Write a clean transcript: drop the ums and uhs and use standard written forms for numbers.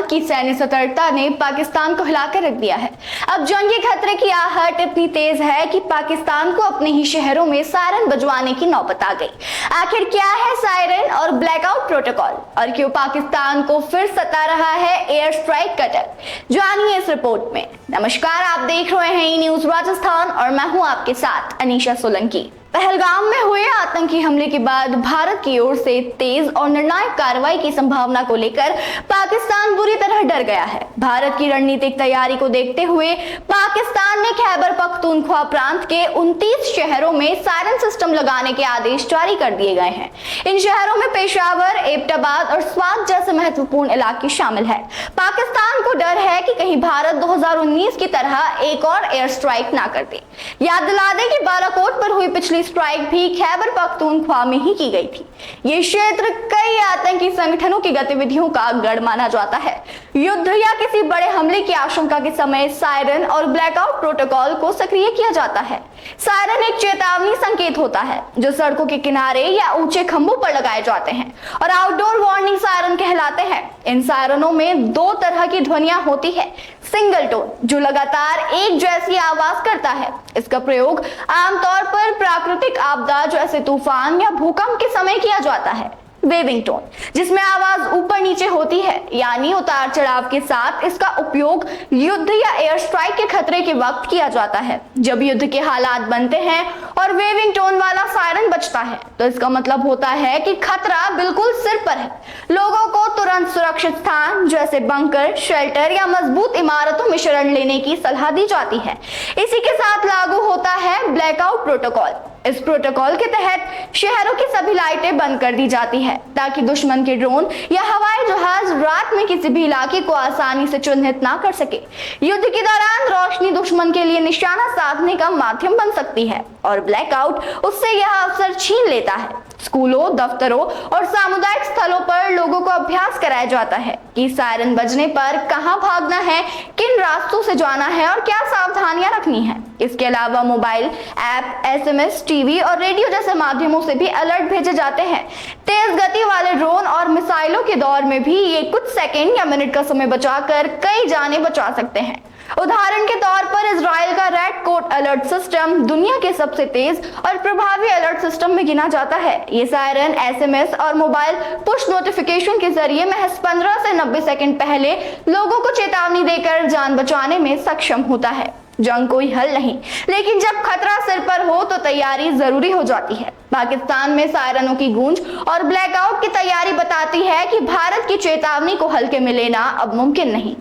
की सैन्य सतर्कता ने पाकिस्तान को हिलाकर रख दिया है। अब जंगी खतरे की आहट इतनी तेज है कि पाकिस्तान को अपने ही शहरों में सायरन बजवाने की नौबत आ गई। आखिर क्या है सायरन और ब्लैकआउट प्रोटोकॉल और क्यों पाकिस्तान को फिर सता रहा है एयर स्ट्राइक का डर, जानिए इस रिपोर्ट में। नमस्कार, आप देख रहे हैं ई न्यूज राजस्थान और मैं हूं आपके साथ अनीशा सोलंकी। पहलगाम में हुए आतंकी हमले के बाद भारत की ओर से तेज और निर्णायक कार्रवाई की संभावना को लेकर पाकिस्तान बुरी तरह डर गया है। भारत की रणनीतिक तैयारी को देखते हुए पाकिस्तान ने खैबर पख्तूनख्वा प्रांत के 29 शहरों में सायरन सिस्टम लगाने के आदेश जारी कर दिए गए हैं। इन शहरों में पेशावर, एबटाबाद और स्वात जैसे महत्वपूर्ण इलाके शामिल है। पाकिस्तान को डर है कि कहीं भारत 2019 की तरह एक और एयर स्ट्राइक ना कर दे। याद दिला दें कि बालाकोट पर हुई पिछली स्ट्राइक भी खैबर पख्तूनख्वा में ही की गई थी। ये क्षेत्र कई आतंकी संगठनों की गतिविधियों का गढ़ माना जाता है। युद्ध या किसी बड़े हमले की आशंका के समय सायरन और ब्लैकआउट प्रोटोकॉल को सक्रिय किया जाता है। सायरन एक चेतावनी संकेत होता है जो सड़कों के किनारे या ऊंचे खंभों पर लगाए जाते हैं और आउटडोर वार्निंग सायरन कहलाते हैं। इन सायरनों में दो तरह की ध्वनियां होती है। सिंगल टोन जो लगातार एक जैसी आवाज करता है, इसका प्रयोग आमतौर पर प्राकृतिक आपदा जैसे तूफान या भूकंप के समय किया जाता है। वेविंग टोन जिसमें आवाज ऊपर नीचे होती है, यानी उतार चढ़ाव के साथ इसका उपयोग युद्ध या एयर स्ट्राइक के खतरे के वक्त किया जाता है। जब युद्ध के हालात बनते हैं और वेविंग टोन वाला सायरन बजता है तो इसका मतलब होता है कि खतरा बिल्कुल सिर पर है। लोगों को तुरंत सुरक्षित स्थान जैसे बंकर, शेल्टर या मजबूत इमारतों में शरण लेने की सलाह दी जाती है। इसी के साथ लागू होता है ब्लैकआउट प्रोटोकॉल। इस प्रोटोकॉल के तहत शहरों की सभी लाइटें बंद कर दी जाती है ताकि दुश्मन के ड्रोन या हवाई जहाज रात में किसी भी इलाके को आसानी से चिन्हित ना कर सके। युद्ध के दौरान रोशनी दुश्मन के लिए निशाना साधने का माध्यम बन सकती है और ब्लैकआउट उससे यह अवसर छीन लेता है। स्कूलों, दफ्तरों और सामुदायिक स्थलों पर लोगों को अभ्यास कराया जाता है कि सायरन बजने पर कहां भागना है, किन रास्तों से जाना है और क्या सावधानियां रखनी है। इसके अलावा मोबाइल ऐप, SMS, टीवी और रेडियो जैसे माध्यमों से भी अलर्ट भेजे जाते हैं। तेज गति वाले ड्रोन और मिसाइलों के दौर में भी ये कुछ सेकंड या मिनट का समय बचाकर कई जानें बचा सकते हैं। उदाहरण के तौर पर इजराइल का रेड कोट अलर्ट सिस्टम दुनिया के सबसे तेज और प्रभावी अलर्ट सिस्टम में गिना जाता है। ये सायरन SMS और मोबाइल पुश नोटिफिकेशन के जरिए महज 15 से 90 सेकंड पहले लोगों को चेतावनी देकर जान बचाने में सक्षम होता है। जंग कोई हल नहीं, लेकिन जब खतरा सिर पर हो तो तैयारी जरूरी हो जाती है। पाकिस्तान में सायरनों की गूंज और ब्लैकआउट की तैयारी बताती है कि भारत की चेतावनी को हल्के में लेना अब मुमकिन नहीं।